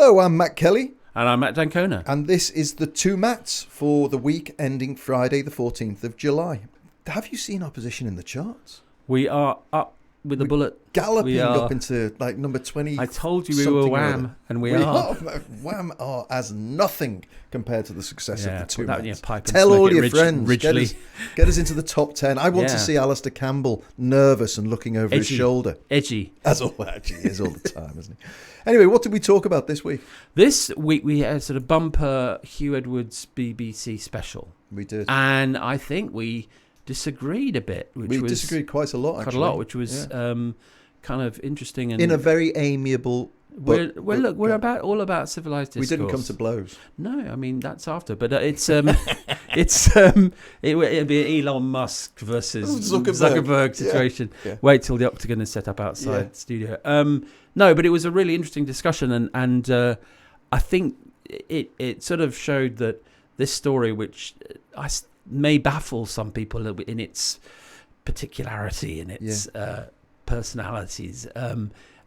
Hello, I'm Matt Kelly. And I'm Matt Dancona. And this is the two Matts for the week ending Friday the 14th of July. Have you seen our position in the charts? We are up with a bullet. Galloping up into like number 20. I told you we were Wham, and we are. Wham are as nothing compared to the success of the two Matts. Tell all your friends. Get us into the top 10. I want to see Alistair Campbell nervous and looking over his shoulder. Edgy. As all actually is all the time, isn't he? Anyway, what did we talk about this week? This week we had a sort of bumper Hew Edwards BBC special. We did. And I think we disagreed a bit. We disagreed quite a lot, actually. Which was kind of interesting. And in a very amiable... We're all about civilized discourse. We didn't come to blows. No, I mean that's after, but it'd be Elon Musk versus Zuckerberg situation. Yeah. Wait till the Octagon is set up outside the studio. No, but it was a really interesting discussion, and I think it sort of showed that this story, which may baffle some people a little bit in its particularity and its personalities.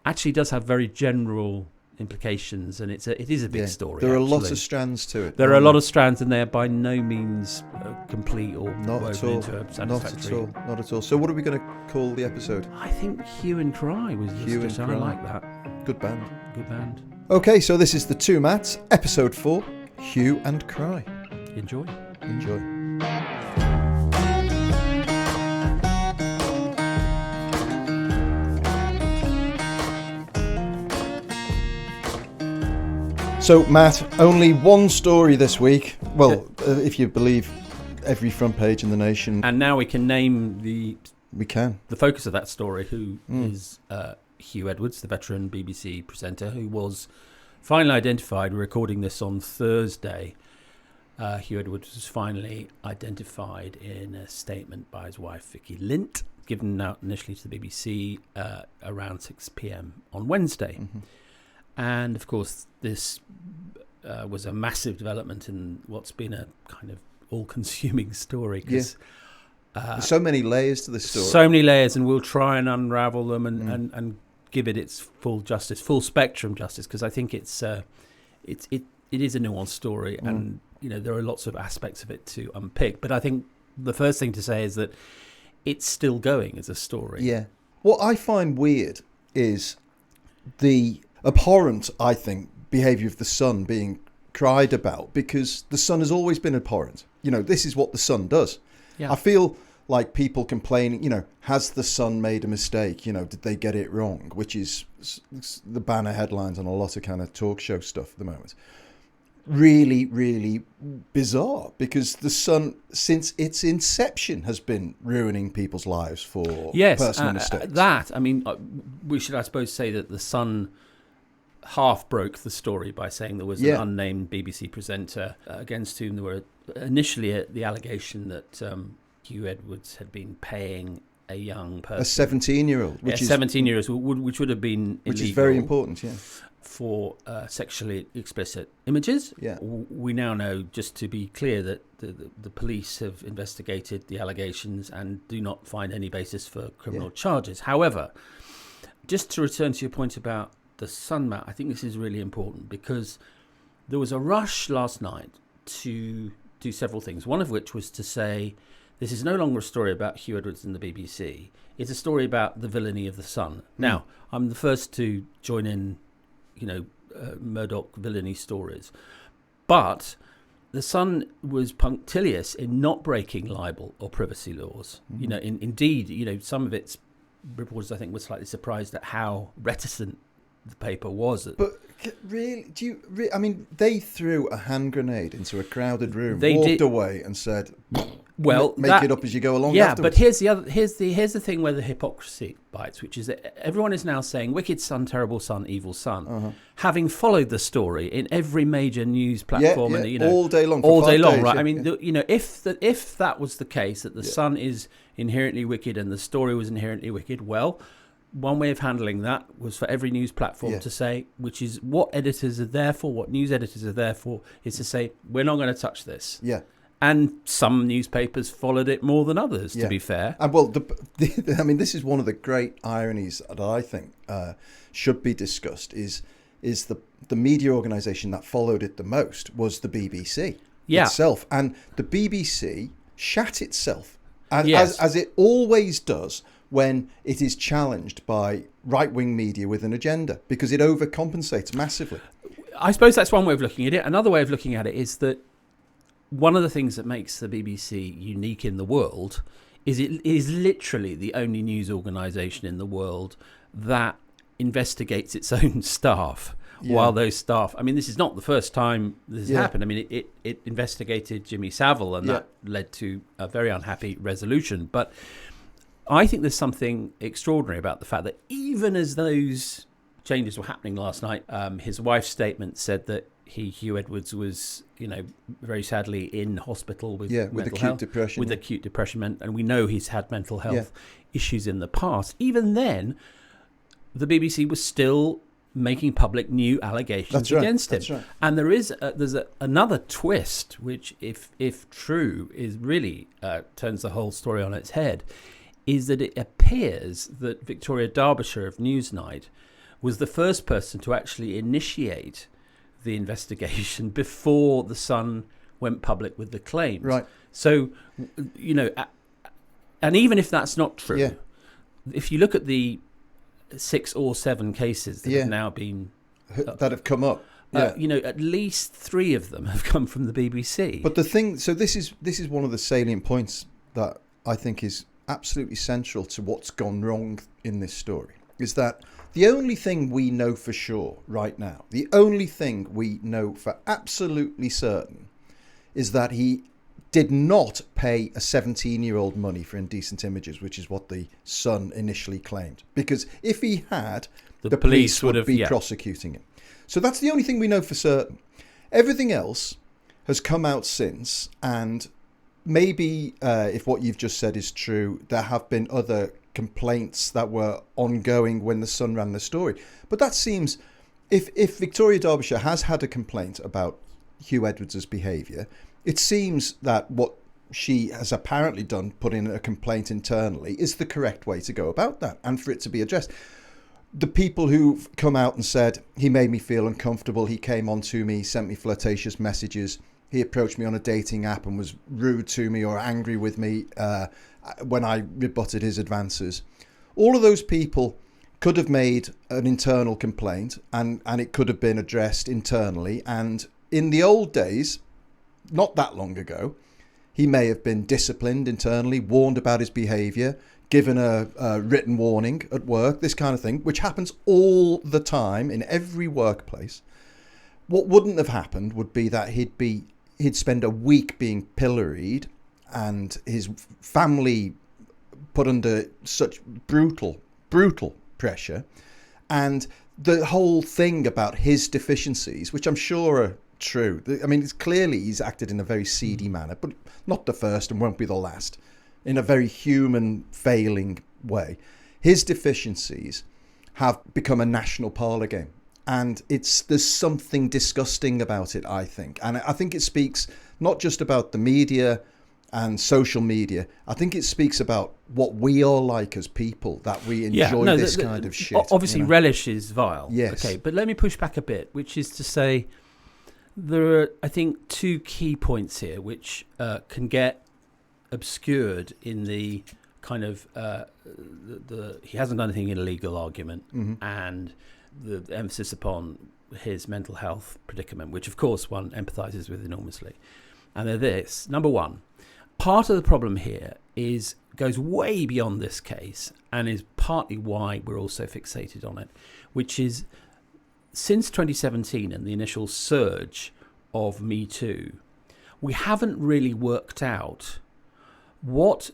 Actually does have very general implications, and it is a big story. There are lots of strands to it. There are a lot of strands, and they are by no means complete or not at all. Not at all. So what are we going to call the episode? I think Hew Cry was Hew and Cry. I like that. Good band. Okay, so this is the two Matts, episode 4, Hew and Cry. Enjoy. So, Matt, only one story this week. Well, if you believe every front page in the nation. And now we can name the focus of that story, who is Hew Edwards, the veteran BBC presenter, who was finally identified. We're recording this on Thursday. Hew Edwards was finally identified in a statement by his wife, Vicky Lint, given out initially to the BBC around 6 p.m. on Wednesday. Mm-hmm. And, of course, this was a massive development in what's been a kind of all-consuming story. There's so many layers to this story. So many layers, and we'll try and unravel them and give it its full justice, full spectrum justice, because I think it is a nuanced story, and there are lots of aspects of it to unpick. But I think the first thing to say is that it's still going as a story. Yeah. What I find weird is the abhorrent, I think, behaviour of the Sun being cried about, because the Sun has always been abhorrent. This is what the Sun does. Yeah. I feel like people complaining, has the Sun made a mistake? Did they get it wrong? Which is the banner headlines on a lot of kind of talk show stuff at the moment. Really, really bizarre, because the Sun, since its inception, has been ruining people's lives for personal mistakes. We should, I suppose, say that the Sun half broke the story by saying there was an unnamed BBC presenter against whom there were initially the allegation that Hew Edwards had been paying a young person, a 17-year-old, which would have been illegal, which is very important, for sexually explicit images. Yeah. We now know, just to be clear, that the police have investigated the allegations and do not find any basis for criminal charges. However, just to return to your point about the Sun, Matt, I think this is really important, because there was a rush last night to do several things, one of which was to say this is no longer a story about Hew Edwards and the BBC. It's a story about the villainy of the Sun. Now, I'm the first to join in, Murdoch villainy stories, but the Sun was punctilious in not breaking libel or privacy laws. Indeed, some of its reporters, I think, were slightly surprised at how reticent the paper was. But really, they threw a hand grenade into a crowded room, walked away, and said, "Well, make it up as you go along." Yeah, afterwards. but here's the thing where the hypocrisy bites, which is that everyone is now saying "wicked Sun, terrible Sun, evil Sun," having followed the story in every major news platform, and all day long, right? I mean, if that was the case, that the Sun is inherently wicked and the story was inherently wicked, well, one way of handling that was for every news platform to say, which is what editors are there for, what news editors are there for, is to say, we're not going to touch this. Yeah. And some newspapers followed it more than others, to be fair. And well, this is one of the great ironies that I think should be discussed, is is the media organisation that followed it the most was the BBC Yeah. itself. And the BBC shat itself, and Yes. as it always does when it is challenged by right-wing media with an agenda, because it overcompensates massively. I suppose that's one way of looking at it. Another way of looking at it is that one of the things that makes the BBC unique in the world is it is literally the only news organisation in the world that investigates its own staff. Yeah. While those staff, I mean, this is not the first time this has Yeah. happened. I mean, it investigated Jimmy Savile, and Yeah. that led to a very unhappy resolution. But I think there's something extraordinary about the fact that even as those changes were happening last night, his wife's statement said that Hew Edwards was, very sadly in hospital with mental acute health, depression. with acute depression, and we know he's had mental health Yeah. issues in the past. Even then, the BBC was still making public new allegations That's right. against him. That's right. And there's another twist, which, if true, is really turns the whole story on its head, is that it appears that Victoria Derbyshire of Newsnight was the first person to actually initiate the investigation before the Sun went public with the claims. Right. So, and even if that's not true, Yeah. if you look at the 6 or 7 cases that Yeah. have now been, That have come up. Yeah. at least 3 of them have come from the BBC. But the thing, so this is one of the salient points that I think is absolutely central to what's gone wrong in this story, is that the only thing we know for sure right now, the only thing we know for absolutely certain, is that he did not pay a 17-year-old money for indecent images, which is what the Sun initially claimed. Because if he had, the police would be prosecuting him. So that's the only thing we know for certain. Everything else has come out since, and maybe if what you've just said is true, there have been other complaints that were ongoing when the Sun ran the story. But that seems, if Victoria Derbyshire has had a complaint about Hew Edwards' behaviour, it seems that what she has apparently done, put in a complaint internally, is the correct way to go about that, and for it to be addressed. The people who've come out and said, he made me feel uncomfortable, he came on to me, sent me flirtatious messages, he approached me on a dating app and was rude to me or angry with me when I rebutted his advances. All of those people could have made an internal complaint, and it could have been addressed internally. And in the old days, not that long ago, he may have been disciplined internally, warned about his behaviour, given a written warning at work, this kind of thing, which happens all the time in every workplace. What wouldn't have happened would be that he'd spend a week being pilloried and his family put under such brutal pressure. And the whole thing about his deficiencies, which I'm sure are true. I mean, it's clearly he's acted in a very seedy manner, but not the first and won't be the last, in a very human, failing way. His deficiencies have become a national parlour game. And there's something disgusting about it, I think. And I think it speaks not just about the media and social media. I think it speaks about what we are like as people, that we enjoy this kind of shit. Obviously, relish is vile. Yes. Okay, but let me push back a bit, which is to say there are, I think, 2 key points here which can get obscured in the kind of the he hasn't done anything illegal argument, and the emphasis upon his mental health predicament, which of course one empathises with enormously. And they're this. Number one, part of the problem here goes way beyond this case and is partly why we're all so fixated on it, which is since 2017 and the initial surge of Me Too, we haven't really worked out what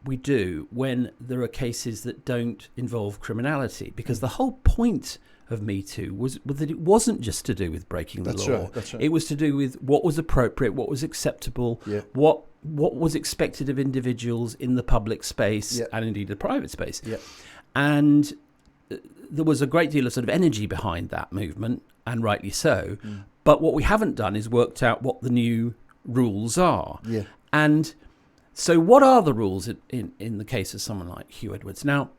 we do when there are cases that don't involve criminality, because the whole point of Me Too was that it wasn't just to do with breaking the law. That's right. It was to do with what was appropriate, what was acceptable, what was expected of individuals in the public space and indeed the private space. And there was a great deal of sort of energy behind that movement, and rightly so. But what we haven't done is worked out what the new rules are. And so what are the rules in the case of someone like Hew Edwards? Now,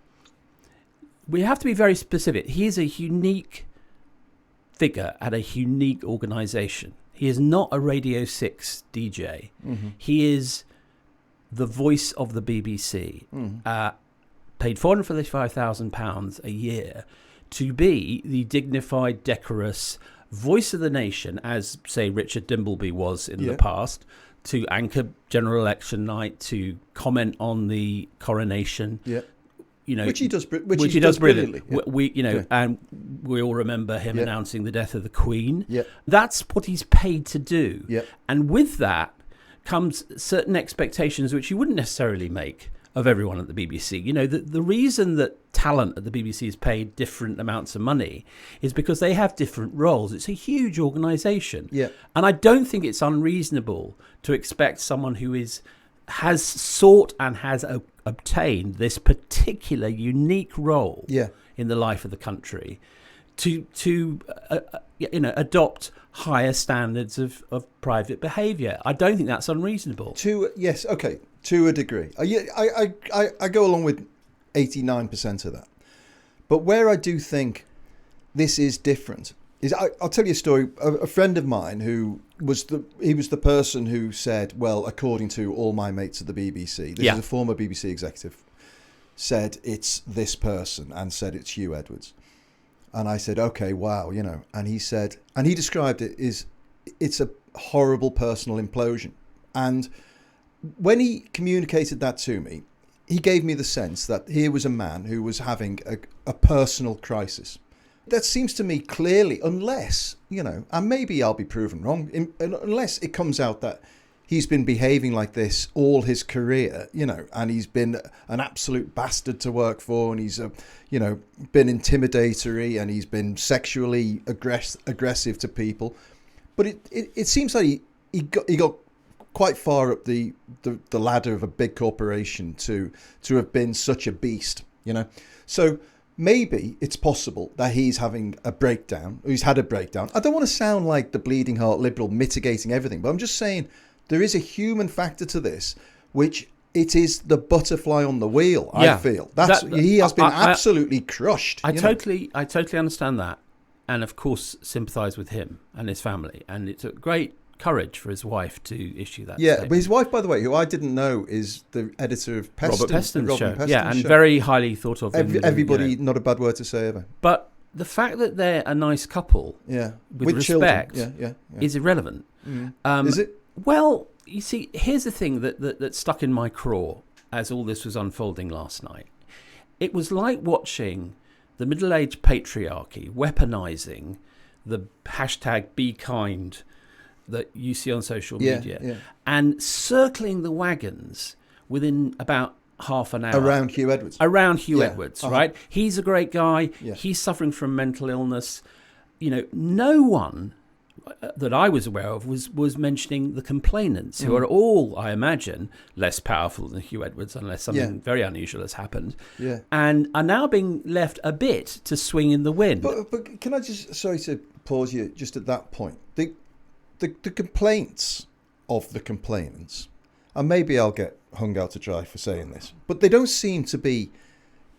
we have to be very specific. He is a unique figure at a unique organisation. He is not a Radio 6 DJ. Mm-hmm. He is the voice of the BBC, paid £435,000 a year to be the dignified, decorous voice of the nation, as, say, Richard Dimbleby was in the past, to anchor general election night, to comment on the coronation. Yeah. You know, which he does brilliantly. Yeah. And we all remember him announcing the death of the Queen. Yeah. That's what he's paid to do. Yeah. And with that comes certain expectations which you wouldn't necessarily make of everyone at the BBC. You know, the reason that talent at the BBC is paid different amounts of money is because they have different roles. It's a huge organisation. Yeah. And I don't think it's unreasonable to expect someone who has sought and has obtained this particular unique role in the life of the country to adopt higher standards of private behaviour. I don't think that's unreasonable. To a degree. I go along with 89% of that. But where I do think this is different is I'll tell you a story. A friend of mine who was the person who said, well, according to all my mates at the BBC, this is a former BBC executive, said it's this person and said it's Hew Edwards. And I said, okay, wow, you know. And he said, and he described it as it's a horrible personal implosion. And when he communicated that to me, he gave me the sense that here was a man who was having a personal crisis. That seems to me clearly, unless, you know, and maybe I'll be proven wrong, unless it comes out that he's been behaving like this all his career, you know, and he's been an absolute bastard to work for, and he's, been intimidatory, and he's been sexually aggressive to people. But it seems like he got quite far up the ladder of a big corporation to have been such a beast, you know. So maybe it's possible that he's having a breakdown, or he's had a breakdown. I don't want to sound like the bleeding heart liberal mitigating everything, but I'm just saying there is a human factor to this, which it is the butterfly on the wheel, I feel. He has been absolutely crushed. I totally understand that, and of course sympathise with him and his family, and it took great courage for his wife to issue that statement. But his wife, by the way, who I didn't know, is the editor of Robert Peston's show. And show. Very highly thought of. Everybody, not a bad word to say ever. But the fact that they're a nice couple, with respect, is irrelevant. Is it? Well, you see, here's the thing that stuck in my craw as all this was unfolding last night. It was like watching the middle-aged patriarchy weaponising the hashtag Be Kind that you see on social media and circling the wagons within about half an hour. Around Hew Edwards. Edwards, right? He's a great guy. Yeah. He's suffering from mental illness. You know, no one that I was aware of was mentioning the complainants, who are all, I imagine, less powerful than Hew Edwards, unless something very unusual has happened, and are now being left a bit to swing in the wind. But can I just, sorry to pause you just at that point. The complaints of the complainants, and maybe I'll get hung out to dry for saying this, but they don't seem to be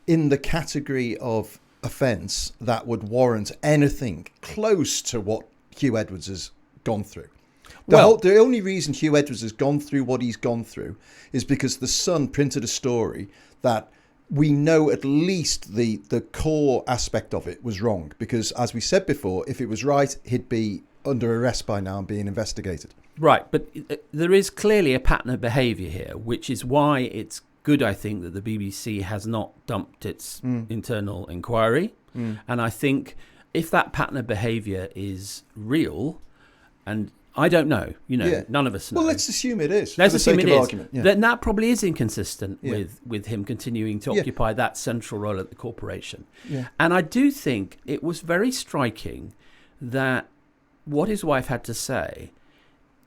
in the category of offence that would warrant anything close to what Hew Edwards has gone through. The only reason Hew Edwards has gone through what he's gone through is because the Sun printed a story that we know at least the core aspect of it was wrong. Because, as we said before, if it was right, he'd be under arrest by now and being investigated. Right, but there is clearly a pattern of behaviour here, which is why it's good, I think, that the BBC has not dumped its internal inquiry. And I think if that pattern of behaviour is real, and I don't know, none of us know. Well, let's assume it is. Let's assume it is. Argument. Yeah. Then that probably is inconsistent with him continuing to occupy that central role at the corporation. Yeah. And I do think it was very striking that what his wife had to say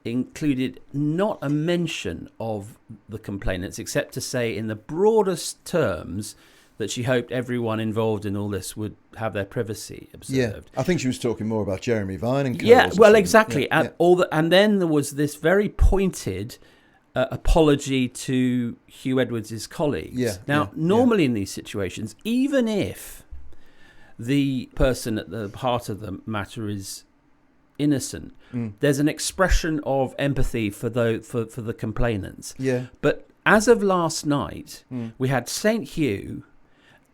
included not a mention of the complainants, except to say in the broadest terms that she hoped everyone involved in all this would have their privacy observed. Yeah, I think she was talking more about Jeremy Vine and exactly. And then there was this very pointed apology to Hew Edwards' colleagues. Normally in these situations, even if the person at the heart of the matter is innocent. There's an expression of empathy for the complainants. Yeah. But as of last night, we had St. Hew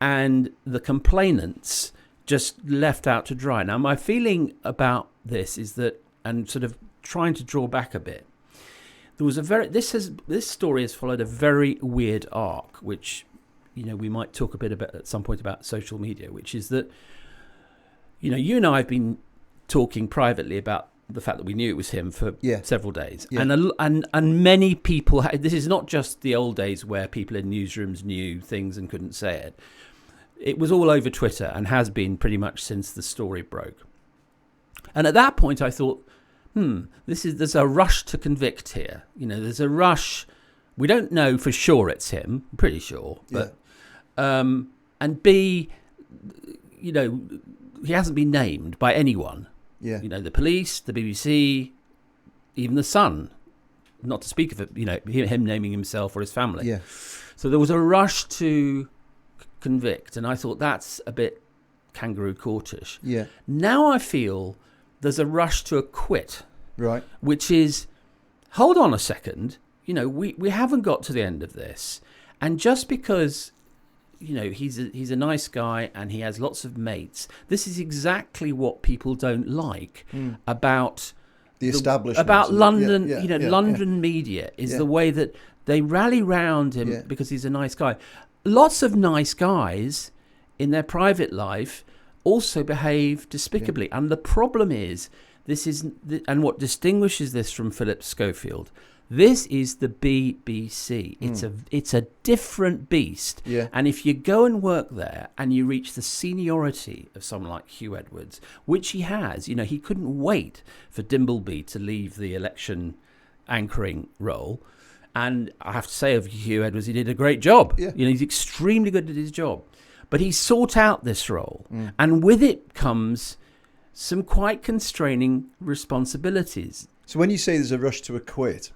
and the complainants just left out to dry. Now, my feeling about this is that, and sort of trying to draw back a bit, there was this story has followed a very weird arc, which, we might talk a bit about at some point about social media, which is that, you and I have been talking privately about the fact that we knew it was him for several days. Yeah. And many people, this is not just the old days where people in newsrooms knew things and couldn't say it. It was all over Twitter and has been pretty much since the story broke. And at that point I thought, there's a rush to convict here. There's a rush. We don't know for sure it's him. I'm pretty sure. But, and B, he hasn't been named by anyone. Yeah. The police, the BBC, even the Sun, not to speak of it, him naming himself or his family. Yeah. So there was a rush to convict, and I thought that's a bit kangaroo courtish. Yeah. Now I feel there's a rush to acquit. Right. Which is, hold on a second, we haven't got to the end of this, and just because he's a nice guy and he has lots of mates, this is exactly what people don't like about the establishment, about London. London media is the way that they rally round him because he's a nice guy. Lots of nice guys in their private life also behave despicably, and the problem is and what distinguishes this from Philip Schofield. This is the BBC. It's a different beast. Yeah. And if you go and work there and you reach the seniority of someone like Hew Edwards, which he has, he couldn't wait for Dimbleby to leave the election anchoring role. And I have to say of Hew Edwards, he did a great job. Yeah. He's extremely good at his job. But he sought out this role. And with it comes some quite constraining responsibilities. So when you say there's a rush to acquit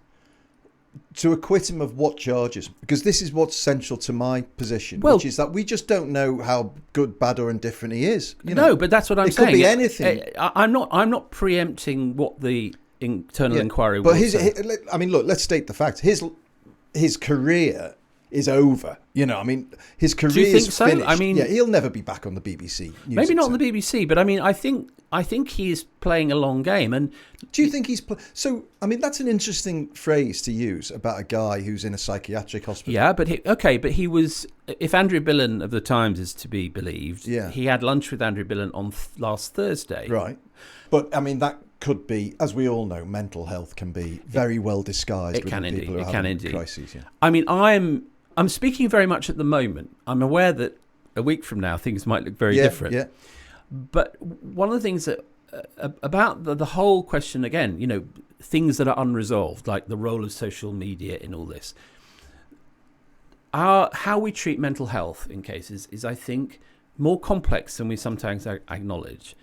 him of what charges? Because this is what's central to my position, which is that we just don't know how good, bad or indifferent he is. No, but that's what I'm saying. It could be anything. I'm not preempting what the internal inquiry but will say. Look, let's state the facts. His career is over. His career is finished. He'll never be back on the BBC. Maybe not on the BBC, but I think he's playing a long game. And do you think he's that's an interesting phrase to use about a guy who's in a psychiatric hospital. Yeah, but he was. If Andrew Billen of the Times is to be believed, he had lunch with Andrew Billen on last Thursday. Right, but that could be, as we all know, mental health can be very well disguised. It can indeed. It can indeed. Crises. Yeah. I'm speaking very much at the moment. I'm aware that a week from now things might look very different. Yeah. But one of the things that about the whole question, again, things that are unresolved, like the role of social media in all this, how we treat mental health in cases is, I think, more complex than we sometimes acknowledge.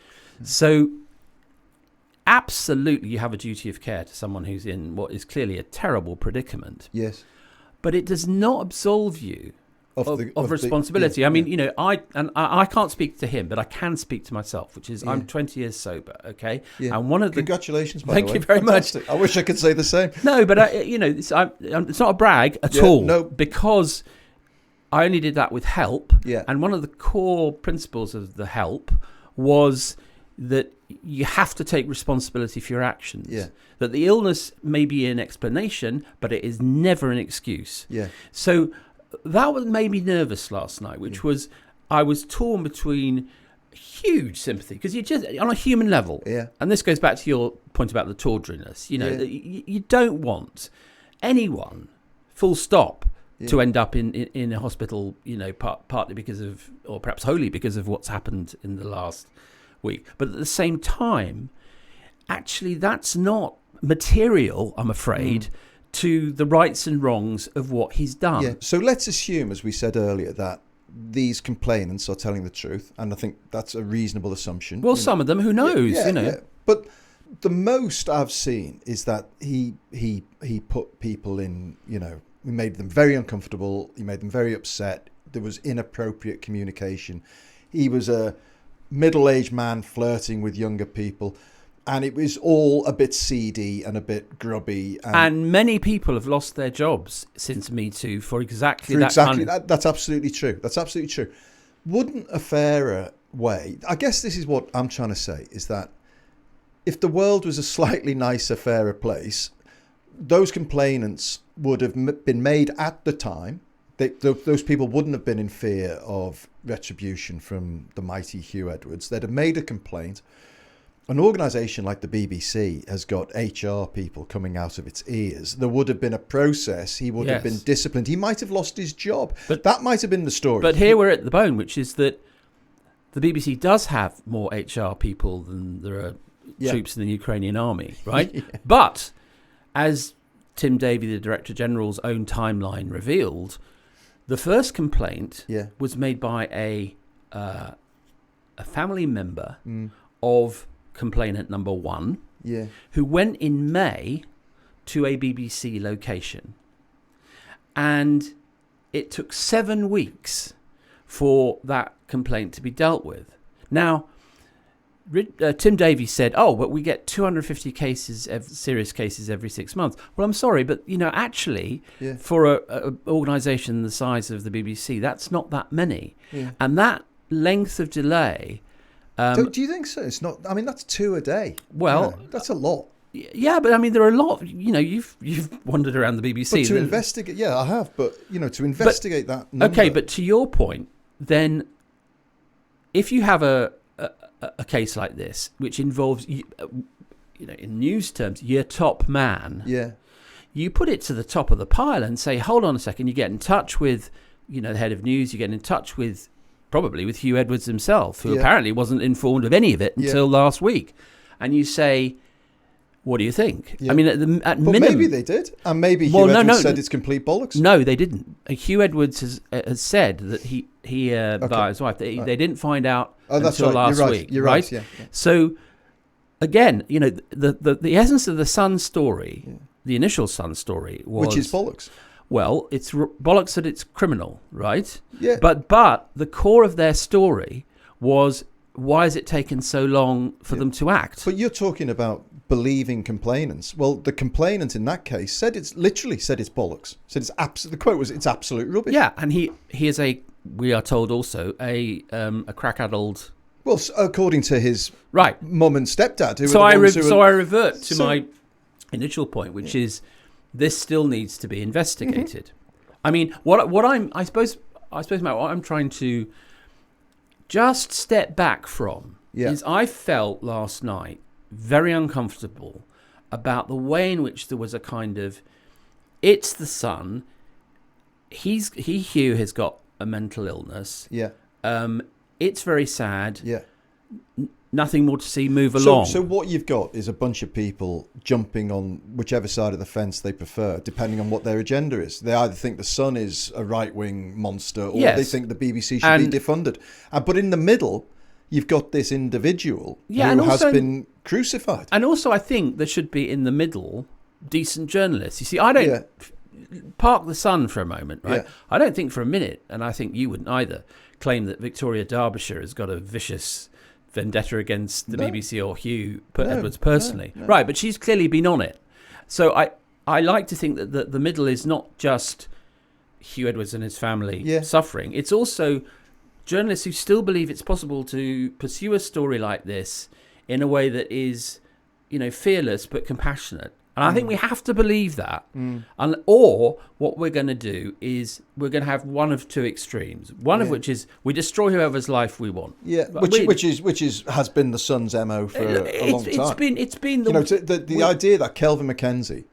So absolutely you have a duty of care to someone who's in what is clearly a terrible predicament. Yes. But it does not absolve you of responsibility. I can't speak to him, but I can speak to myself, which is I'm 20 years sober, okay? Yeah. And one of the congratulations, by the way. Thank you very Fantastic. much. I wish I could say the same. No, but it's not a brag at all. No, because I only did that with help. Yeah. And one of the core principles of the help was that you have to take responsibility for your actions. Yeah. That the illness may be an explanation, but it is never an excuse. Yeah. So that made me nervous last night, which was I was torn between huge sympathy, because you just on a human level. Yeah. And this goes back to your point about the tawdriness. You don't want anyone, full stop, to end up in a hospital, partly because of, or perhaps wholly because of what's happened in the last week. But at the same time, actually, that's not material, I'm afraid, to the rights and wrongs of what he's done. Yeah. So let's assume, as we said earlier, that these complainants are telling the truth, and I think that's a reasonable assumption. Well, some of them, who knows? Yeah. But the most I've seen is that he put people in, he made them very uncomfortable. He made them very upset. There was inappropriate communication. He was a middle-aged man flirting with younger people. And it was all a bit seedy and a bit grubby. And many people have lost their jobs since Me Too for exactly that. That's absolutely true. That's absolutely true. Wouldn't a fairer way... I guess this is what I'm trying to say, is that if the world was a slightly nicer, fairer place, those complainants would have been made at the time. Those people wouldn't have been in fear of retribution from the mighty Hew Edwards. They'd have made a complaint. An organisation like the BBC has got HR people coming out of its ears. There would have been a process. He would have been disciplined. He might have lost his job. But that might have been the story. But here we're at the bone, which is that the BBC does have more HR people than there are troops in the Ukrainian army, right? But as Tim Davie, the Director General's own timeline revealed, the first complaint was made by a family member of complainant number one, who went in May to a BBC location. And it took 7 weeks for that complaint to be dealt with. Now, Tim Davie said, but we get 250 cases, serious cases every 6 months. Well, I'm sorry, but, actually, for an organisation the size of the BBC, that's not that many. And that length of delay... do you think so? It's not. I mean, that's 2 a day. Well, that's a lot. Yeah, but I mean, there are a lot. You've wandered around the BBC. But to investigate, I have. But to investigate that number. Okay, but to your point, then, if you have a case like this, which involves, in news terms, your top man. You put it to the top of the pile and say, hold on a second. You get in touch with, the head of news. You get in touch with. Probably with Hew Edwards himself, who apparently wasn't informed of any of it until last week. And you say, what do you think? I mean, at minimum... maybe they did. And maybe Hew Edwards said it's complete bollocks. No, they didn't. Hew Edwards has said that he by his wife, they didn't find out until last week. You're right. Yeah. So, again, the essence of the Sun story, the initial Sun story was... Which is bollocks. Well, it's bollocks that it's criminal, right? Yeah. But the core of their story was, why has it taken so long for them to act? But you're talking about believing complainants. Well, the complainant in that case said it's bollocks. Said the quote was, it's absolute rubbish. Yeah, and he is we are told also, a crack-addled... Well, according to his mum and stepdad. So I revert to my initial point, which is... This still needs to be investigated. I mean, I suppose Matt, what I'm trying to just step back from is I felt last night very uncomfortable about the way in which there was a kind of, it's the Sun. Hew has got a mental illness. It's very sad. Nothing more to see, move along. So what you've got is a bunch of people jumping on whichever side of the fence they prefer, depending on what their agenda is. They either think the Sun is a right-wing monster, or they think the BBC should be defunded. But in the middle, you've got this individual who has been crucified. And also, I think there should be in the middle decent journalists. You see, I don't... Park the Sun for a moment, right? I don't think for a minute, and I think you wouldn't either, claim that Victoria Derbyshire has got a vicious... vendetta against the BBC or Hew Edwards personally. No. Right, but she's clearly been on it. So I like to think that the middle is not just Hew Edwards and his family suffering. It's also journalists who still believe it's possible to pursue a story like this in a way that is, fearless but compassionate. And I think we have to believe that. Or what we're going to do is we're going to have one of two extremes. One of which is we destroy whoever's life we want. Yeah, which has been the Sun's MO for a long time. It's been the idea that Kelvin Mackenzie,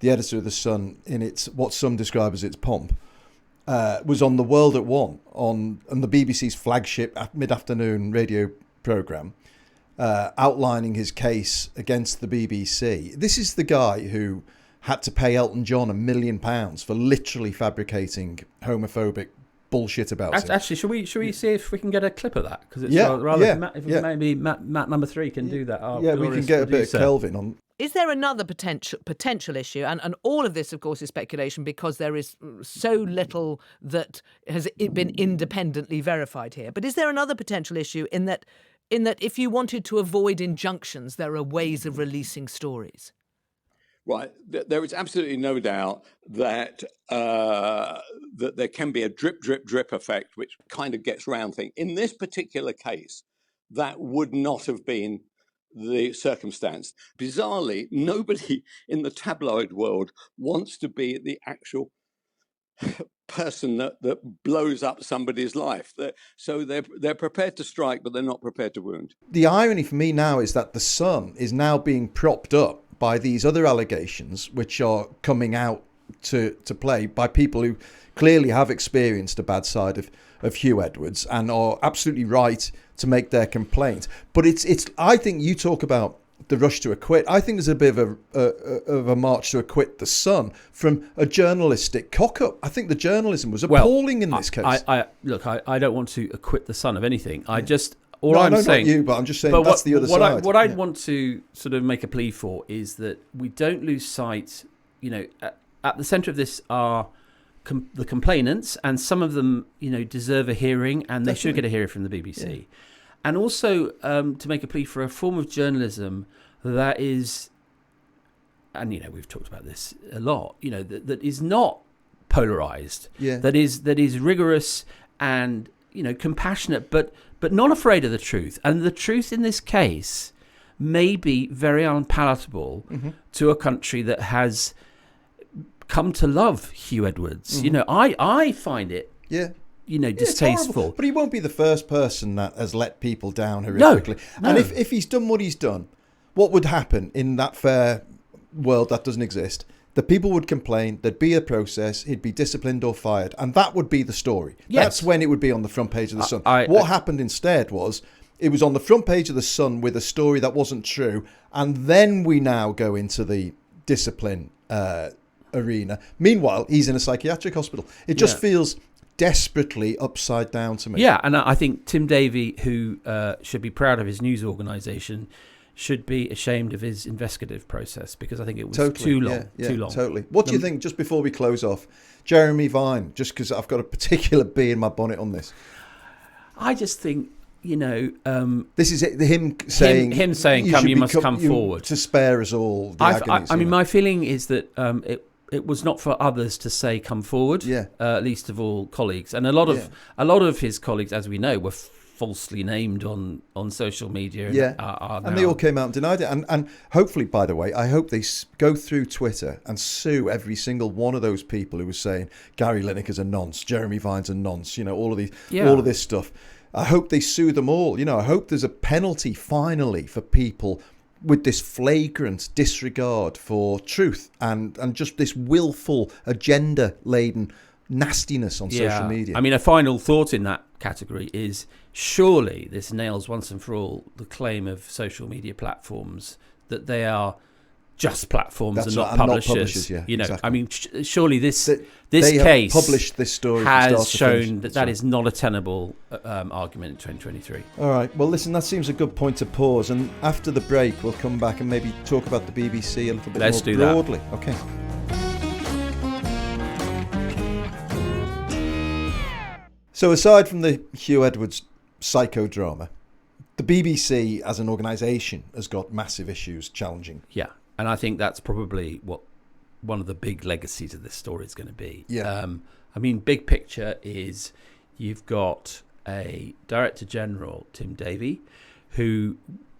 the editor of the Sun, in what some describe as its pomp, was on The World at One on the BBC's flagship mid-afternoon radio programme. Outlining his case against the BBC. This is the guy who had to pay Elton John £1 million for literally fabricating homophobic bullshit about him. Actually, should we see if we can get a clip of that? Because it's maybe Matt number 3 can do that. We can get a bit of Kelvin on. Is there another potential issue? And all of this, of course, is speculation because there is so little that has been independently verified here. But is there another potential issue in that in that if you wanted to avoid injunctions, there are ways of releasing stories. Right. There is absolutely no doubt that that there can be a drip, drip, drip effect, which kind of gets round things. In this particular case, that would not have been the circumstance. Bizarrely, nobody in the tabloid world wants to be the actual person that blows up somebody's life. So they're prepared to strike, but they're not prepared to wound. The irony for me now is that the Sun is now being propped up by these other allegations, which are coming out to play by people who clearly have experienced a bad side of Hew Edwards and are absolutely right to make their complaint. But it's I think you talk about the rush to acquit. I think there's a bit of a march to acquit the Sun from a journalistic cock-up. I think the journalism was appalling in this case. I don't want to acquit the Sun of anything. I just... Not you, but I'm just saying that's the other side. What I want to sort of make a plea for is that we don't lose sight, at the centre of this are the complainants, and some of them, deserve a hearing, and they should get a hearing from the BBC. Yeah. And also to make a plea for a form of journalism that is, and, we've talked about this a lot, that is not polarised, that is rigorous and, compassionate, but not afraid of the truth. And the truth in this case may be very unpalatable to a country that has come to love Hew Edwards. I find it, distasteful. But he won't be the first person that has let people down horrifically. No. And if he's done what he's done, what would happen in that fair world that doesn't exist? The people would complain, there'd be a process, he'd be disciplined or fired, and that would be the story. Yes. That's when it would be on the front page of the Sun. What happened instead was, it was on the front page of the Sun with a story that wasn't true, and then we now go into the discipline arena. Meanwhile, he's in a psychiatric hospital. It just feels desperately upside down to me. Yeah, and I think Tim Davie, who should be proud of his news organisation, should be ashamed of his investigative process, because I think it was too long. Totally. What do you think, just before we close off, Jeremy Vine, just because I've got a particular bee in my bonnet on this? I just think, this is him saying, you must come forward. To spare us all the agonies. I mean, my feeling is that it was not for others to say come forward, least of all colleagues. And a lot of his colleagues, as we know, were falsely named on social media. And they all came out and denied it. And hopefully, by the way, I hope they go through Twitter and sue every single one of those people who was saying Gary Lineker's a nonce, Jeremy Vine's a nonce, all of this stuff. I hope they sue them all. I hope there's a penalty finally for people with this flagrant disregard for truth and just this willful agenda-laden nastiness on social media. I mean, a final thought in that category is, surely this nails once and for all the claim of social media platforms that they are just platforms and not publishers. Exactly. I mean, surely this case published this story has shown that is not a tenable argument in 2023. All right. Well, listen, that seems a good point to pause. And after the break, we'll come back and maybe talk about the BBC a little bit more broadly. That. Okay. So aside from the Hew Edwards psychodrama, the BBC as an organisation has got massive issues challenging. Yeah, and I think that's probably what one of the big legacies of this story is going to be. Yeah. I mean, big picture is you've got a Director General, Tim Davie, who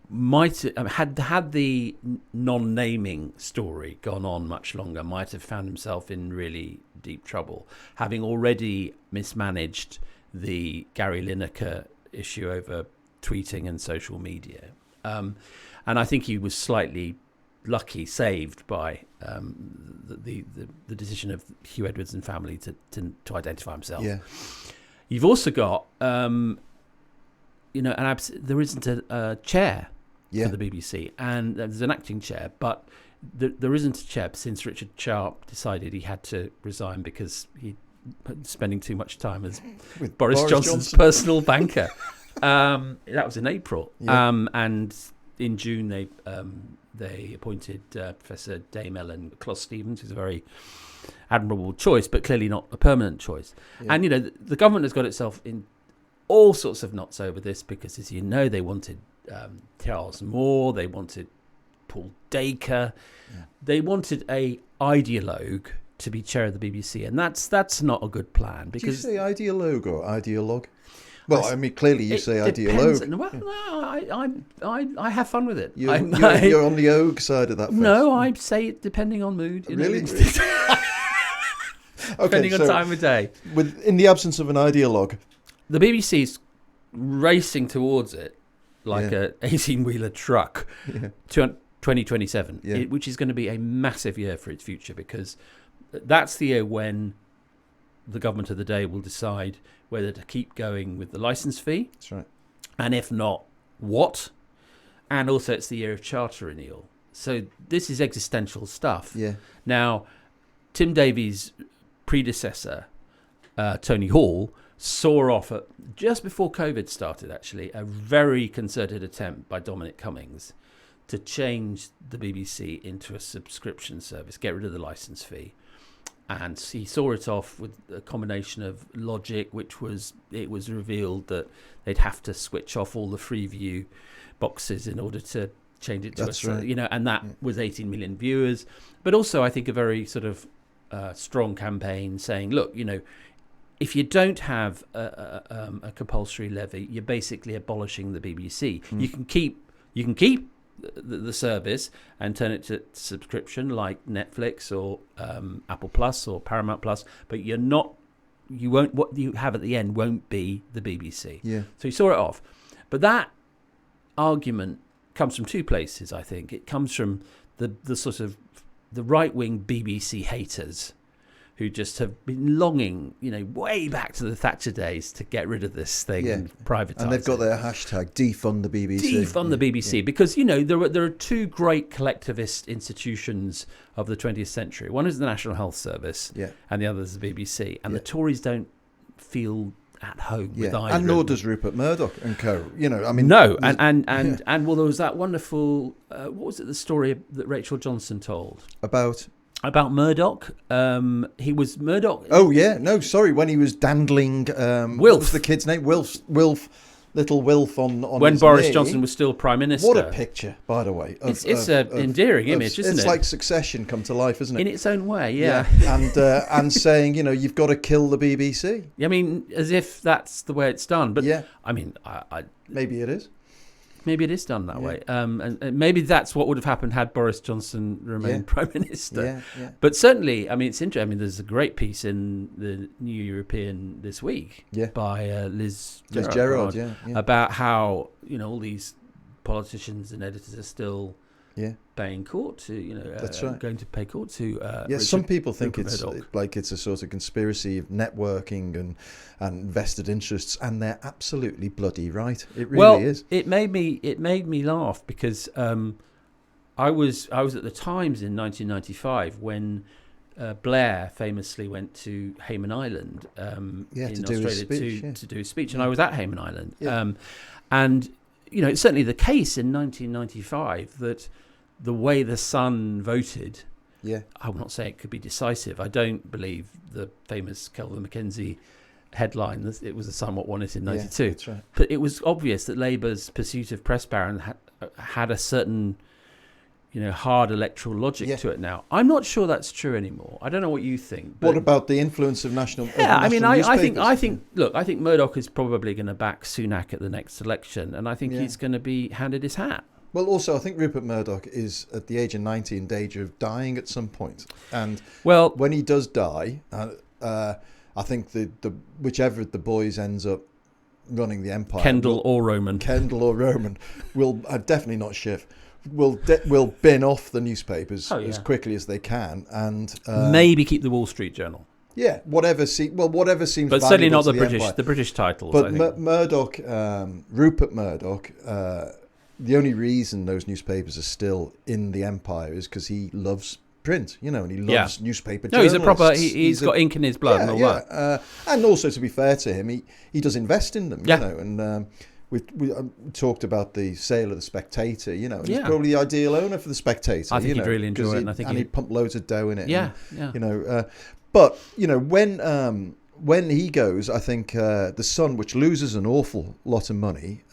might had the non-naming story gone on much longer, might have found himself in really deep trouble, having already mismanaged the Gary Lineker issue over tweeting and social media. And I think he was slightly saved by the decision of Hew Edwards and family to identify himself. Yeah. You've also got, there isn't a chair for the BBC, and there's an acting chair, but there isn't a chair since Richard Sharp decided he had to resign because he'd spending too much time as with Boris Johnson's personal banker. That was in April, and in June they appointed Professor Dame Ellen Closs-Stevens, who's a very admirable choice, but clearly not a permanent choice. Yeah. And the government has got itself in all sorts of knots over this because, as you know, they wanted Charles Moore, they wanted Paul Dacre, they wanted a ideologue to be chair of the BBC, and that's not a good plan. Because do you say ideologue or ideologue? Well, I mean, clearly you say ideologue. Well, no, I have fun with it. You're on the ogue side of that fence. No, I say it depending on mood. Really? Depending on time of day. In the absence of an ideologue, the BBC's racing towards it like a 18-wheeler truck to 2027, which is going to be a massive year for its future, because that's the year when the government of the day will decide whether to keep going with the licence fee. That's right. And if not, what? And also it's the year of charter renewal. So this is existential stuff. Yeah. Now, Tim Davies' predecessor, Tony Hall, saw off just before COVID started, actually, a very concerted attempt by Dominic Cummings to change the BBC into a subscription service, get rid of the licence fee. And he saw it off with a combination of logic, which was, it was revealed that they'd have to switch off all the Freeview boxes in order to change it to and that was 18 million viewers. But also, I think, a very sort of strong campaign saying, look, if you don't have a compulsory levy, you're basically abolishing the BBC. You can keep the service and turn it to subscription like Netflix or Apple Plus or Paramount Plus, but what you have at the end won't be the BBC. Yeah. So you saw it off. But that argument comes from two places, I think. It comes from the sort of the right-wing BBC haters who just have been longing, way back to the Thatcher days to get rid of this thing and privatise it. And they've got their hashtag, defund the BBC. Defund the BBC, because, there are two great collectivist institutions of the 20th century. One is the National Health Service, and the other is the BBC. And the Tories don't feel at home with either. And nor does Rupert Murdoch and co. No, and well, there was that wonderful, what was it, the story that Rachel Johnson told? About Murdoch. He was Murdoch. Oh, yeah. No, sorry. When he was dandling... Wilf. What was the kid's name? Wilf. Little Wilf on when his Boris knee. Johnson was still Prime Minister. What a picture, by the way. It's an endearing image, isn't it? It's like Succession come to life, isn't it? In its own way, yeah. And saying, you've got to kill the BBC. I mean, as if that's the way it's done. But, I mean... Maybe it is. Maybe it is done that way. And maybe that's what would have happened had Boris Johnson remained Prime Minister. Yeah. But certainly, I mean, it's interesting. I mean, there's a great piece in the New European this week by Liz Gerard about how, all these politicians and editors are still paying court to, that's right. going to pay court to some people think it's Murdoch. like it's a sort of conspiracy of networking and vested interests, and they're absolutely bloody right. It really is. It made me laugh because I was at the Times in 1995 when Blair famously went to Hayman Island in Australia to do a speech, and I was at Hayman Island. And it's certainly the case in 1995 that the way the Sun voted, I will not say it could be decisive. I don't believe the famous Kelvin Mackenzie headline that it was the Sun what won it in 92. Yeah, that's right. But it was obvious that Labour's pursuit of press baron had a certain, hard electoral logic to it now. I'm not sure that's true anymore. I don't know what you think. What about the influence of national? I mean, I think. Look, I think Murdoch is probably going to back Sunak at the next election, and I think he's going to be handed his hat. Well, also, I think Rupert Murdoch is at the age of 90 in danger of dying at some point. And when he does die, I think the whichever of the boys ends up running the empire, Kendall or Roman, will definitely not Schiff. Will bin off the newspapers as quickly as they can, and maybe keep the Wall Street Journal. Yeah, whatever seems. But certainly not the British. Empire. The British titles. But Murdoch, Rupert Murdoch. The only reason those newspapers are still in the empire is because he loves print, and he loves newspaper journalists. No, he's a proper. He's got ink in his blood and all that. And also, to be fair to him, he does invest in them. And we talked about the sale of the Spectator. And he's probably the ideal owner for the Spectator. I think he'd really enjoy it, and I think he pumped loads of dough in it. Yeah. But when when he goes, I think the Sun, which loses an awful lot of money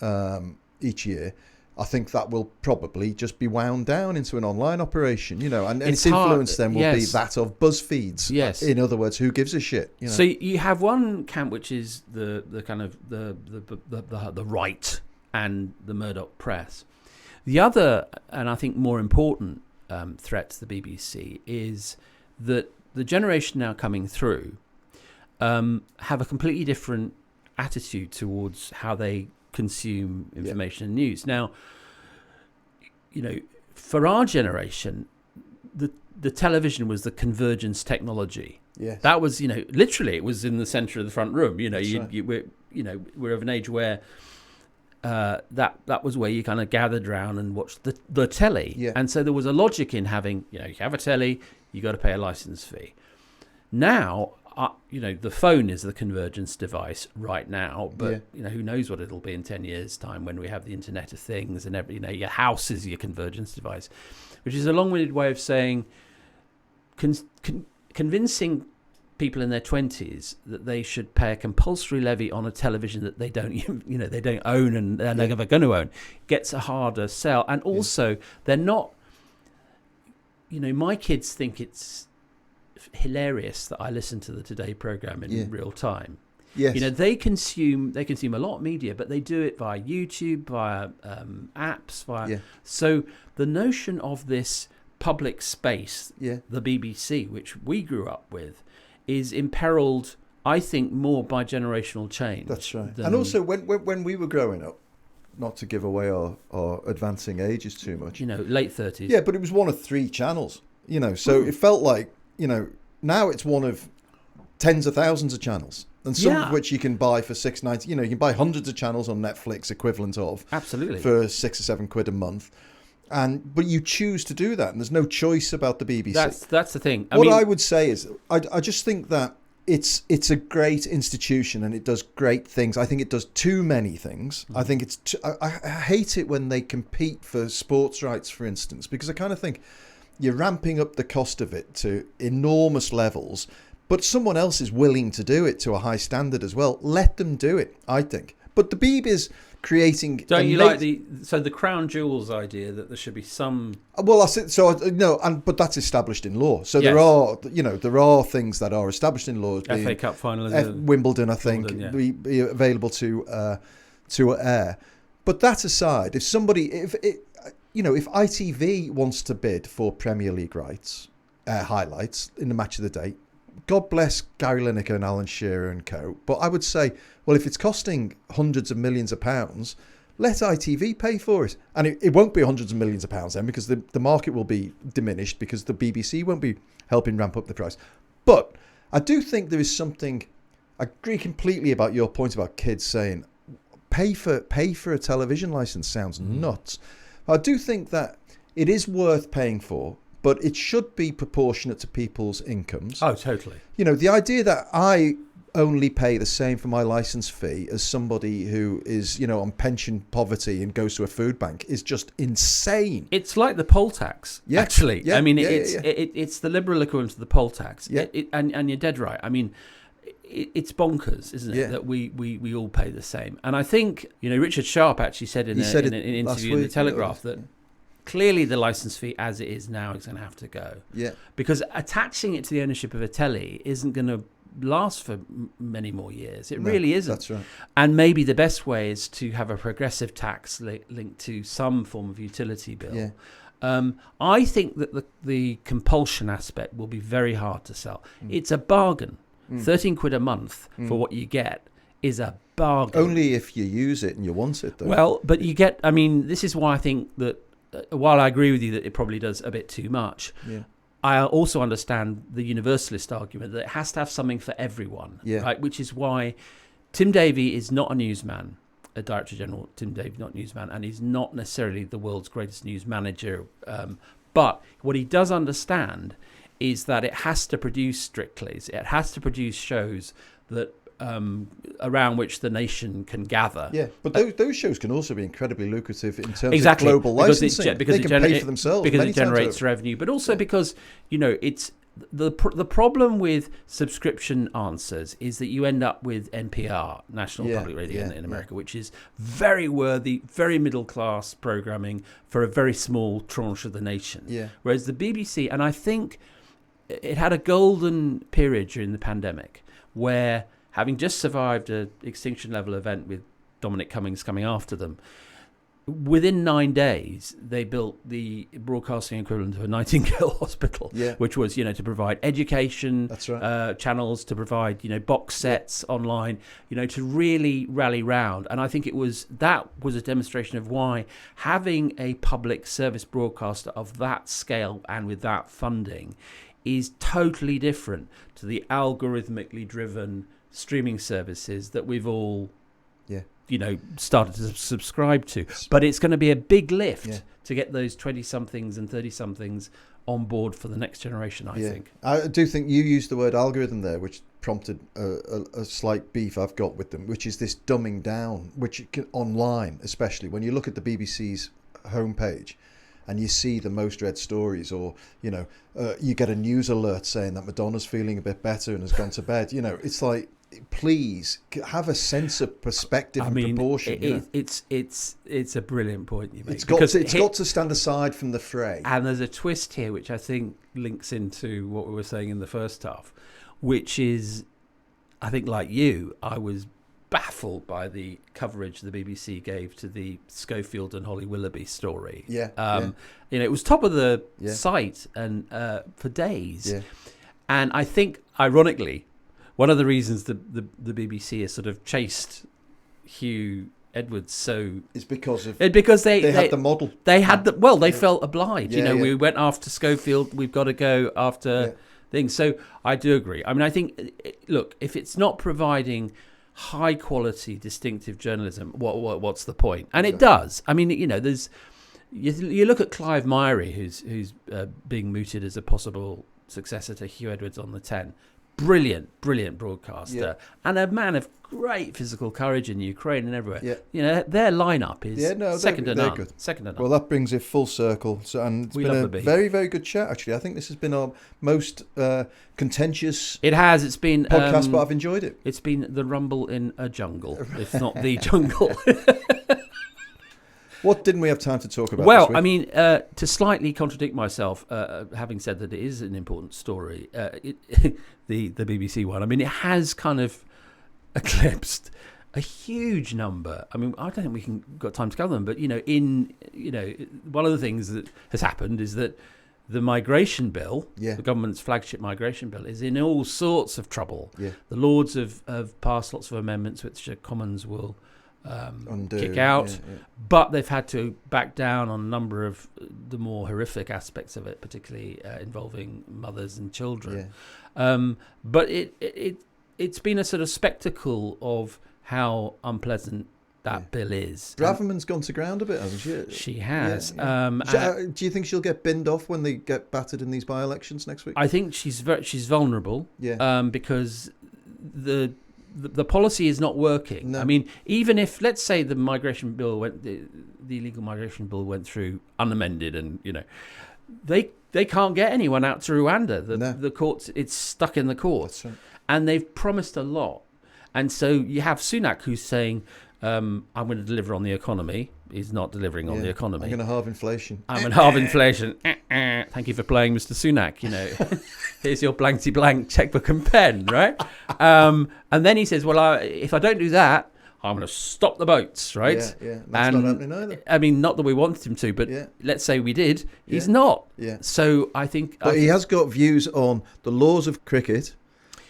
each year, I think that will probably just be wound down into an online operation, and its influence then will be that of BuzzFeed's. Yes. In other words, who gives a shit? So you have one camp which is the kind of the right and the Murdoch press. The other, and I think more important threat to the BBC is that the generation now coming through have a completely different attitude towards how they consume information and news. Now, for our generation, the television was the convergence technology. Yes. That was, literally it was in the centre of the front room. We're of an age where that was where you kind of gathered round and watched the telly. Yeah. And so there was a logic in having, you have a telly, you got to pay a license fee. Now, the phone is the convergence device right now, but who knows what it'll be in 10 years' time when we have the Internet of Things and your house is your convergence device, which is a long-winded way of saying convincing people in their 20s that they should pay a compulsory levy on a television that they don't they don't own and they're never going to own gets a harder sell. And also they're not, my kids think it's hilarious that I listen to the Today program in real time. Yes. They consume a lot of media, but they do it via YouTube, via apps, so the notion of this public space, the BBC, which we grew up with, is imperiled, I think, more by generational change. That's right. And also when we were growing up, not to give away our advancing ages too much, late 30s. Yeah, but it was one of 3 channels, so it felt like, now it's one of tens of thousands of channels, and some of which you can buy for $6.90. You can buy hundreds of channels on Netflix, equivalent of absolutely for £6 or £7 a month, but you choose to do that, and there's no choice about the BBC. That's the thing. I would say is, I just think that it's a great institution and it does great things. I think it does too many things. I think I hate it when they compete for sports rights, for instance, because I kind of think you're ramping up the cost of it to enormous levels, but someone else is willing to do it to a high standard as well. Let them do it, I think. But the Beeb is creating... Don't you like the crown jewels idea that there should be some... Well, but that's established in law. So there are things that are established in law. FA Cup final. Wimbledon, I think, be available to air. But that aside, if ITV wants to bid for Premier League rights, highlights in the match of the day, God bless Gary Lineker and Alan Shearer and co. But I would say, well, if it's costing hundreds of millions of pounds, let ITV pay for it. And it won't be hundreds of millions of pounds then, because the market will be diminished because the BBC won't be helping ramp up the price. But I do think there is something, I agree completely about your point about kids saying, pay for a television license sounds nuts. I do think that it is worth paying for, but it should be proportionate to people's incomes. Oh, totally. The idea that I only pay the same for my license fee as somebody who is, on pension poverty and goes to a food bank is just insane. It's like the poll tax, actually. Yeah, it's the liberal equivalent to the poll tax. Yeah. And you're dead right. I mean, it's bonkers, isn't it, that we all pay the same. And I think, Richard Sharp actually said in an interview in the Telegraph that clearly the license fee as it is now is going to have to go. Yeah. Because attaching it to the ownership of a telly isn't going to last for many more years. It really isn't. That's right. And maybe the best way is to have a progressive tax linked to some form of utility bill. Yeah. I think that the compulsion aspect will be very hard to sell. It's a bargain. £13 a month for what you get is a bargain. Only if you use it and you want it, though. Well, but you get, this is why I think that while I agree with you that it probably does a bit too much, I also understand the universalist argument that it has to have something for everyone, right? Which is why Tim Davie is not a newsman, a Director General, Tim Davie, not newsman, and he's not necessarily the world's greatest news manager. But what he does understand is that it has to produce Strictlys. It has to produce shows that around which the nation can gather. Yeah, but those shows can also be incredibly lucrative in terms of global licensing. Because they can pay for themselves because it generates revenue, but also because it's the problem with subscription answers is that you end up with NPR, National Public Radio in America, which is very worthy, very middle class programming for a very small tranche of the nation. Yeah. Whereas the BBC, and I think it had a golden period during the pandemic, where having just survived an extinction level event with Dominic Cummings coming after them, within 9 days, they built the broadcasting equivalent of a Nightingale Hospital, which was, to provide education, That's right. channels, to provide, box sets online, to really rally round. And I think that was a demonstration of why having a public service broadcaster of that scale and with that funding is totally different to the algorithmically driven streaming services that we've all started to subscribe to. But it's going to be a big lift to get those 20-somethings and 30-somethings on board for the next generation, I think. I do think you used the word algorithm there, which prompted a slight beef I've got with them, which is this dumbing down, which online, especially when you look at the BBC's homepage and you see the most read stories, or you get a news alert saying that Madonna's feeling a bit better and has gone to bed. It's like, please have a sense of perspective and proportion. It's a brilliant point you make. It's got to stand aside from the fray. And there's a twist here which I think links into what we were saying in the first half, which is, I think, like you, I was baffled by the coverage the BBC gave to the Schofield and Holly Willoughby story. It was top of the site and for days. And I think, ironically, one of the reasons the BBC has sort of chased Hew Edwards is because they had the model. They had they felt obliged. We went after Schofield, we've got to go after things. So I do agree. I mean, I think, look, if it's not providing high quality, distinctive journalism, what's the point? And it does. I mean, there's you look at Clive Myrie, who's being mooted as a possible successor to Hew Edwards on the 10. Brilliant broadcaster, and a man of great physical courage in Ukraine and everywhere. Their lineup is second to none. Second to none. Well, that brings it full circle. It's been a very, very good chat. Actually, I think this has been our most contentious. It has. It's been podcast, but I've enjoyed it. It's been the rumble in a jungle, if not the jungle. What didn't we have time to talk about? Well, I mean, to slightly contradict myself, having said that it is an important story, the BBC one. I mean, it has kind of eclipsed a huge number. I mean, I don't think we got time to cover them, but one of the things that has happened is that the migration bill, the government's flagship migration bill, is in all sorts of trouble. The Lords have passed lots of amendments which the Commons will kick out, but they've had to back down on a number of the more horrific aspects of it, particularly involving mothers and children. But it's been a sort of spectacle of how unpleasant that bill is. Braverman's gone to ground a bit, hasn't she? She has. Do you think she'll get binned off when they get battered in these by-elections next week? I think she's vulnerable. Because the policy is not working. No. I mean, even if, let's say, the migration bill the illegal migration bill went through unamended, and they can't get anyone out to Rwanda. The courts, it's stuck in the courts. That's right. And they've promised a lot. And so you have Sunak, who's saying, I'm going to deliver on the economy. He's not delivering on the economy. I'm going to halve inflation. I'm going to halve inflation. Thank you for playing, Mr. Sunak. Here's your blankety blank checkbook and pen, right? And then he says, well, if I don't do that, I'm going to stop the boats, right? That's not happening either. I mean, not that we wanted him to, but let's say we did. He's not. So I think... But he has got views on the laws of cricket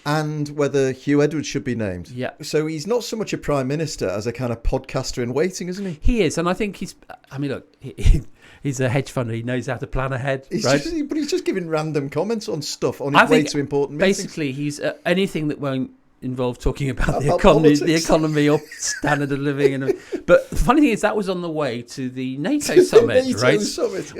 and whether Hew Edwards should be named. So he's not so much a prime minister as a kind of podcaster in waiting, isn't he? He is, and I think he's... I mean, look, he's a hedge funder. He knows how to plan ahead, right? But he's just giving random comments on stuff on his way to important meetings. Basically, he's anything that won't involve talking about the economy or standard of living. But the funny thing is that was on the way to the NATO summit, right?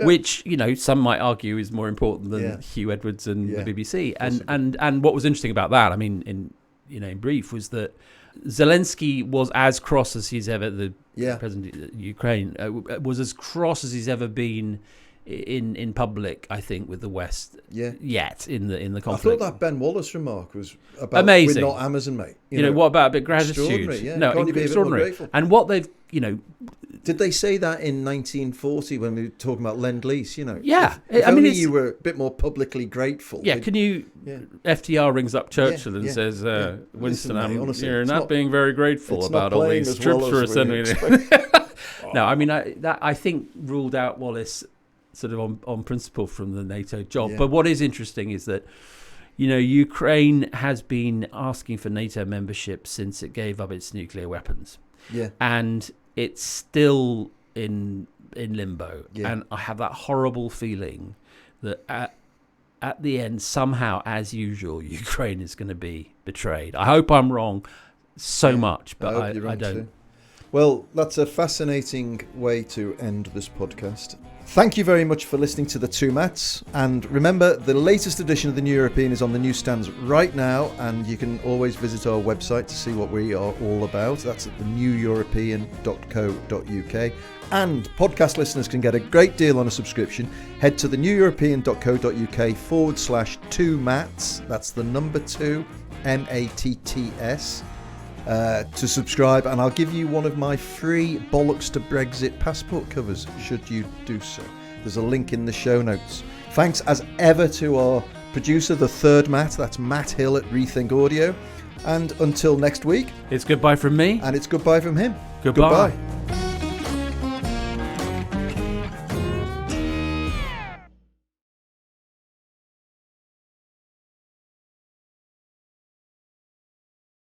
Which, some might argue is more important than Hew Edwards and the BBC. And what was interesting about that, I mean, in brief, was that Zelensky was as cross as he's ever, the president of Ukraine, was as cross as he's ever been in public, I think, with the West yet in the conflict. I thought that Ben Wallace remark was about amazing. We're not Amazon, mate. You know, what about a bit of gratitude? Extraordinary, yeah. No, Can't you be a bit more extraordinary. grateful? And what they've, you know, did they say that in 1940 when we were talking about Lend-Lease? You know, yeah. If I mean, only you were a bit more publicly grateful. Yeah, can you? Yeah. FDR rings up Churchill and says, Listen, "Winston, mate, honestly, you're it's not being very grateful about all these troops we're sending." No, I mean, I think ruled out Wallace sort of on principle from the NATO job. Yeah. But what is interesting is that, you know, Ukraine has been asking for NATO membership since it gave up its nuclear weapons. Yeah. And it's still in limbo. Yeah. And I have that horrible feeling that at the end, somehow, as usual, Ukraine is going to be betrayed. I hope I'm wrong so much, but I don't. Too. Well, that's a fascinating way to end this podcast. Thank you very much for listening to the Two Mats. And remember, the latest edition of The New European is on the newsstands right now, and you can always visit our website to see what we are all about. That's at theneweuropean.co.uk. And podcast listeners can get a great deal on a subscription. Head to theneweuropean.co.uk/2 mats. That's the number 2, MATTS. To subscribe, and I'll give you one of my free Bollocks to Brexit passport covers should you do so. There's a link in the show notes. Thanks as ever to our producer, the third Matt, that's Matt Hill at Rethink Audio. And until next week, it's goodbye from me. And it's goodbye from him. Goodbye.